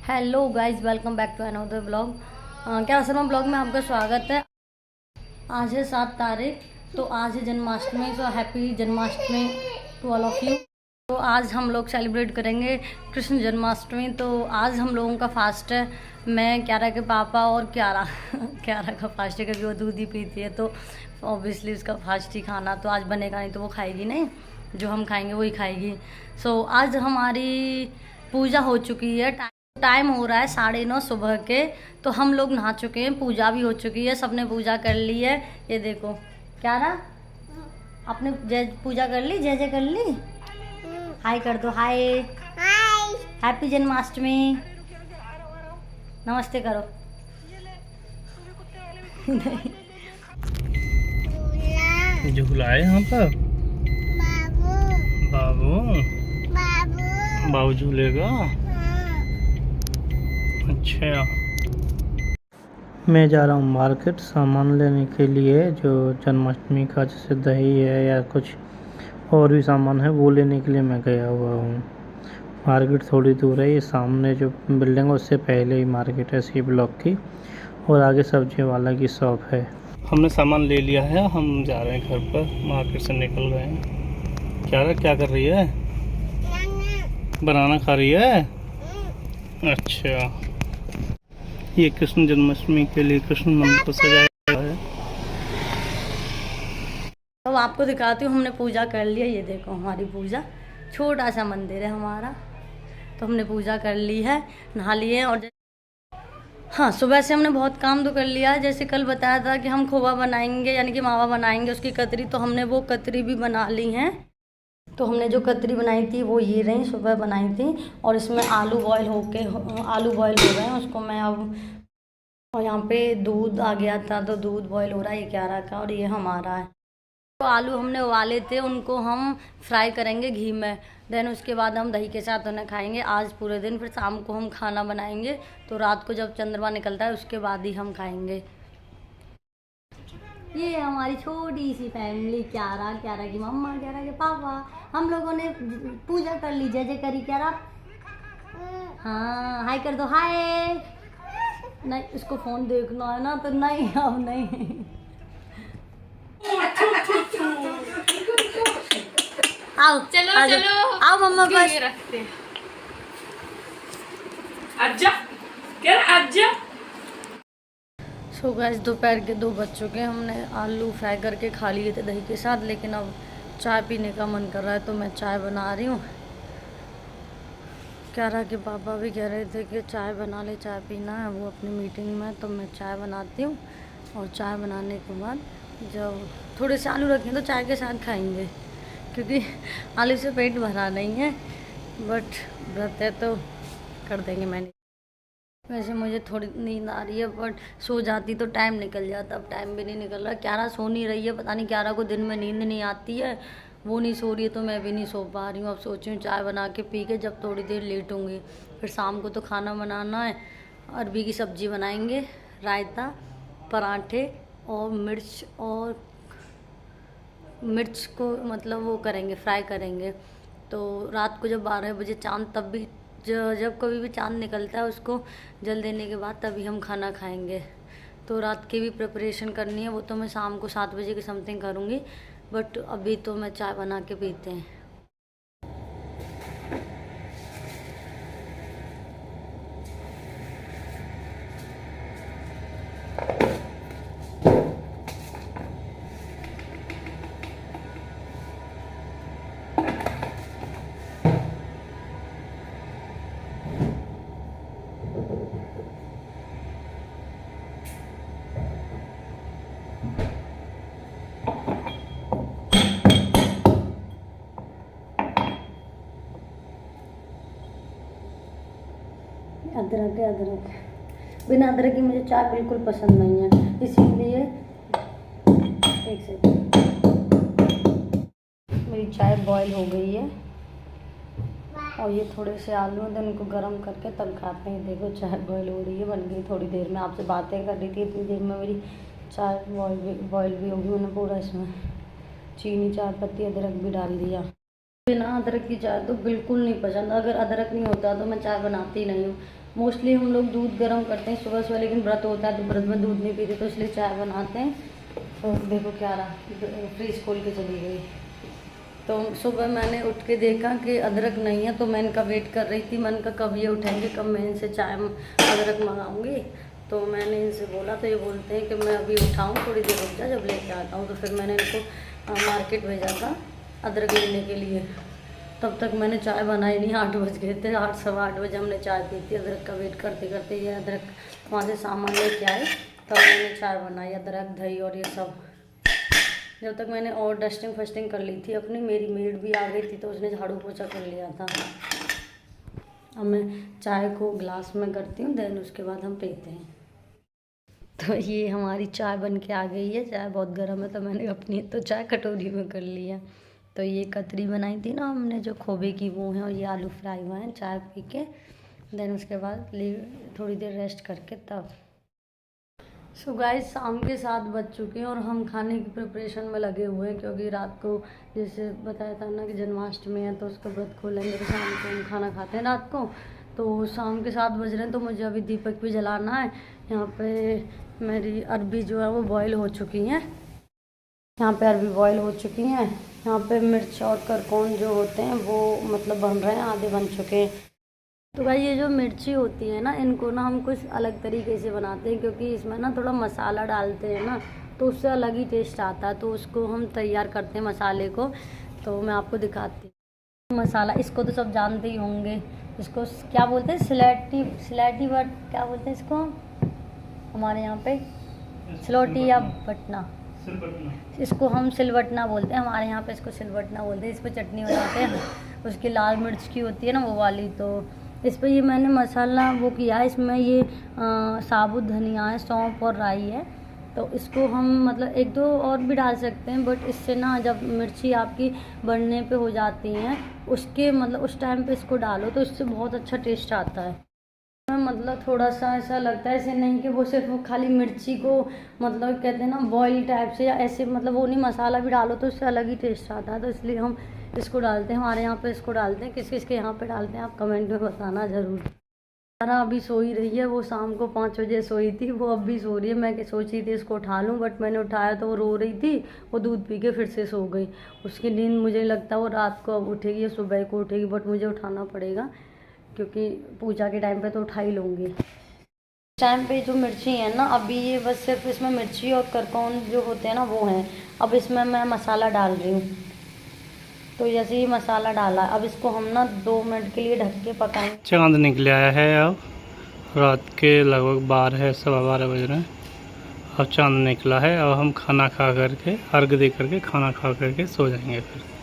Hello guys, welcome back to another blog. क्या Sharma blog में आपका स्वागत है। आज है 7 तारीख, तो आज है Janmashtami. So happy Janmashtami to all of you. तो आज हम लोग सेलिब्रेट करेंगे कृष्ण जन्माष्टमी। तो आज हम लोगों का फास्ट है। मैं, क्यारा के पापा और क्यारा क्यारा का फास्ट है क्योंकि वो दूध ही पीती है, तो ऑब्वियसली उसका फास्ट ही खाना तो आज बनेगा, नहीं तो वो खाएगी नहीं, जो हम खाएंगे वही खाएगी। सो आज हमारी पूजा हो चुकी है। टाइम हो रहा है 9:30 सुबह के, तो हम लोग नहा चुके हैं, पूजा भी हो चुकी है, सबने पूजा कर ली है। ये देखो क्या रहा, आपने जय पूजा कर ली, जय जय कर ली। हाय कर दो, हाय हैप्पी जन्माष्टमी, नमस्ते करो। झूला है यहाँ पर। बाबू बाबू झूलेगा। अच्छा, मैं जा रहा हूँ मार्केट सामान लेने के लिए, जो जन्माष्टमी का जैसे दही है या कुछ और भी सामान है वो लेने के लिए मैं गया हुआ हूँ। मार्केट थोड़ी दूर है, ये सामने जो बिल्डिंग है उससे पहले ही मार्केट है सी ब्लॉक की, और आगे सब्जी वाला की शॉप है। हमने सामान ले लिया है, हम जा रहे हैं घर पर, मार्केट से निकल गए हैं। क्या कर रही है? बनाना खा रही है। अच्छा, ये कृष्ण जन्माष्टमी के लिए कृष्ण मंदिर को सजाया गया है। तो आपको दिखाती हूँ, हमने पूजा कर लिया। ये देखो हमारी पूजा, छोटा सा मंदिर है हमारा, तो हमने पूजा कर ली है, नहा लिए। और हाँ, सुबह से हमने बहुत काम तो कर लिया है। जैसे कल बताया था कि हम खोवा बनाएंगे, यानी कि मावा बनाएंगे, उसकी कतरी, तो हमने वो कतरी भी बना ली हैं। तो हमने जो कतरी बनाई थी वो ये रही, सुबह बनाई थी। और इसमें आलू बॉयल हो गए हैं, उसको मैं अब, और यहाँ पे दूध आ गया था तो दूध बॉयल हो रहा है, ये क्यारा का और ये हमारा है। तो आलू हमने उबाले थे, उनको हम फ्राई करेंगे घी में, देन उसके बाद हम दही के साथ उन्हें खाएंगे आज पूरे दिन। फिर शाम को हम खाना बनाएंगे, तो रात को जब चंद्रमा निकलता है उसके बाद ही हम खाएंगे। ये हमारी छोटी सी फैमिली, क्यारा की मम्मा, क्यारा के पापा, हम लोगों ने पूजा कर ली। जय जय करी क्यारा। हाँ, हाय कर दो, हाय। नहीं, इसको फोन देखना है ना, तो नहीं, अब नहीं। आओ चलो चलो, आओ मम्मा बस। रखते आजा, क्या आजा। सो गाइस, दोपहर के 2 बज चुके हैं। हमने आलू फ्राई करके खा लिए थे दही के साथ, लेकिन अब चाय पीने का मन कर रहा है, तो मैं चाय बना रही हूँ। क्यारा के पापा भी कह रहे थे कि चाय बना ले, चाय पीना है, वो अपनी मीटिंग में, तो मैं चाय बनाती हूँ। और चाय बनाने के बाद जब थोड़े से आलू रखें तो चाय के साथ खाएंगे, क्योंकि आलू से पेट भरा नहीं है, बट व्रत है तो कर देंगे मैंने। वैसे मुझे थोड़ी नींद आ रही है, बट सो जाती तो टाइम निकल जाता, अब टाइम भी नहीं निकल रहा। क्यारा सो नहीं रही है, पता नहीं क्यारा को दिन में नींद नहीं आती है, वो नहीं सो रही है, तो मैं भी नहीं सो पा रही हूँ। अब सोच रही हूँ चाय बना के पी के जब थोड़ी देर लेटूँगी। फिर शाम को तो खाना बनाना है, अरबी की सब्ज़ी बनाएंगे, रायता, पराठे और मिर्च को मतलब वो करेंगे, फ्राई करेंगे। तो रात को जब 12 बजे चाँद, तब भी जब कभी भी चाँद निकलता है उसको जल देने के बाद तभी हम खाना खाएंगे। तो रात की भी प्रिपरेशन करनी है, वो तो मैं शाम को 7 बजे के समथिंग करूँगी, बट अभी तो मैं चाय बना के पीते हैं। अदरक, बिना अदरक की मुझे चाय बिल्कुल पसंद नहीं है, इसीलिए एक सेकंड, मेरी चाय बॉईल हो गई है। और ये थोड़े से आलू हैं, तो इनको गर्म करके तब खाते हैं। देखो चाय बॉईल हो रही है, बन गई थोड़ी देर में। आपसे बातें कर रही थी, इतनी देर में मेरी चाय बॉईल भी होगी। मैंने पूरा इसमें चीनी, चाय पत्ती, अदरक भी डाल दिया। बिना अदरक की चाय तो बिल्कुल नहीं पसंद। अगर अदरक नहीं होता तो मैं चाय बनाती नहीं हूँ। मोस्टली हम लोग दूध गर्म करते हैं सुबह सुबह, लेकिन व्रत होता है तो व्रत में दूध नहीं पीते, तो इसलिए चाय बनाते हैं। तो देखो क्या रहा, फ्रिज खोल के चली गई। तो सुबह मैंने उठ के देखा कि अदरक नहीं है, तो मैं इनका वेट कर रही थी। मैंने कहा कब ये उठेंगे, कब मैं इनसे चाय अदरक मंगाऊँगी। तो मैंने इनसे बोला तो ये बोलते हैं कि मैं अभी उठाऊँ, थोड़ी देर रुक जा, जब लेके आता हूँ। तो फिर मैंने इनको मार्केट भेजा था अदरक लेने के लिए। तब तक मैंने चाय बनाई नहीं, 8 बज गए थे। 8 सवा 8 बजे हमने चाय पी थी। अदरक का वेट करते करते ये अदरक वहाँ से सामान लेके आए, तब मैंने चाय बनाई। अदरक, दही और ये सब। जब तक मैंने और डस्टिंग फस्टिंग कर ली थी अपनी, मेरी मेड भी आ गई थी तो उसने झाड़ू पोछा कर लिया था। अब मैं चाय को गिलास में करती हूँ, देन उसके बाद हम पीते हैं। तो ये हमारी चाय बन के आ गई है। चाय बहुत गर्म है तो मैंने अपनी तो चाय कटोरी में कर लिया। तो ये कतरी बनाई थी ना हमने, जो खोबे की, वो है। और ये आलू फ्राई हुए हैं। चाय पी के देन उसके बाद थोड़ी देर रेस्ट करके तब। सो गाइस, शाम के 7 बज चुके हैं और हम खाने की प्रिपरेशन में लगे हुए हैं, क्योंकि रात को जैसे बताया था ना कि जन्माष्टमी है तो उसका व्रत खोलेंगे, तो शाम को हम खाना खाते हैं रात को। तो शाम के 7 बज रहे हैं तो मुझे अभी दीपक भी जलाना है। यहाँ पे मेरी अरबी जो है वो बॉयल हो चुकी हैं। यहाँ पे अरबी बॉयल हो चुकी हैं। यहाँ पे मिर्च और करकौन जो होते हैं वो मतलब बन रहे हैं, आधे बन चुके हैं। तो भाई ये जो मिर्ची होती है ना, इनको ना हम कुछ अलग तरीके से बनाते हैं, क्योंकि इसमें ना थोड़ा मसाला डालते हैं ना, तो उससे अलग ही टेस्ट आता है। तो उसको हम तैयार करते हैं मसाले को, तो मैं आपको दिखाती हूँ। मसाला इसको तो सब जानते ही होंगे, इसको क्या बोलते हैं, सिलेटी बट क्या बोलते हैं इसको हमारे यहाँ पे, सिलोटी या बटना। इसको हम सिलवटना बोलते हैं, हमारे यहाँ पे इसको सिलवटना बोलते हैं। इस पर चटनी बनाते हैं, उसकी लाल मिर्च की होती है ना वो वाली। तो इस पर ये मैंने मसाला वो किया है। इसमें ये साबुत धनिया है, सौंफ और राई है। तो इसको हम मतलब 1-2 और भी डाल सकते हैं, बट इससे ना जब मिर्ची आपकी बढ़ने पे हो जाती हैं, उसके मतलब उस टाइम पे इसको डालो तो इससे बहुत अच्छा टेस्ट आता है। मतलब थोड़ा सा ऐसा लगता है, ऐसे नहीं कि वो सिर्फ खाली मिर्ची को मतलब कहते हैं ना बॉईल टाइप से, या ऐसे मतलब वो नहीं, मसाला भी डालो तो उससे अलग ही टेस्ट आता है। तो इसलिए हम इसको डालते हैं, हमारे यहाँ पे इसको डालते हैं। किस किस के यहाँ पे डालते हैं आप कमेंट में बताना ज़रूर। सारा अभी सो ही रही है, वो शाम को 5 बजे सोई थी, वो अब भी सो रही है। मैं सोची थी इसको उठा लूँ, बट मैंने उठाया तो वो रो रही थी। वो दूध पी के फिर से सो गई। उसकी नींद मुझे लगता है वो रात को अब उठेगी या सुबह को उठेगी, बट मुझे उठाना पड़ेगा क्योंकि पूजा के टाइम पे तो उठा ही लूँगी। टाइम पे जो मिर्ची है ना, अभी ये बस सिर्फ इसमें मिर्ची और करकौन जो होते हैं ना वो हैं। अब इसमें मैं मसाला डाल रही हूँ। तो जैसे ही मसाला डाला, अब इसको हम ना 2 मिनट के लिए ढक के पकाएंगे। चांद निकल आया है, अब रात के लगभग 12 सवा 12 बज रहे हैं। अब चांद निकला है। अब हम खाना खा करके, अर्घ दे करके खाना खा करके सो जाएंगे फिर।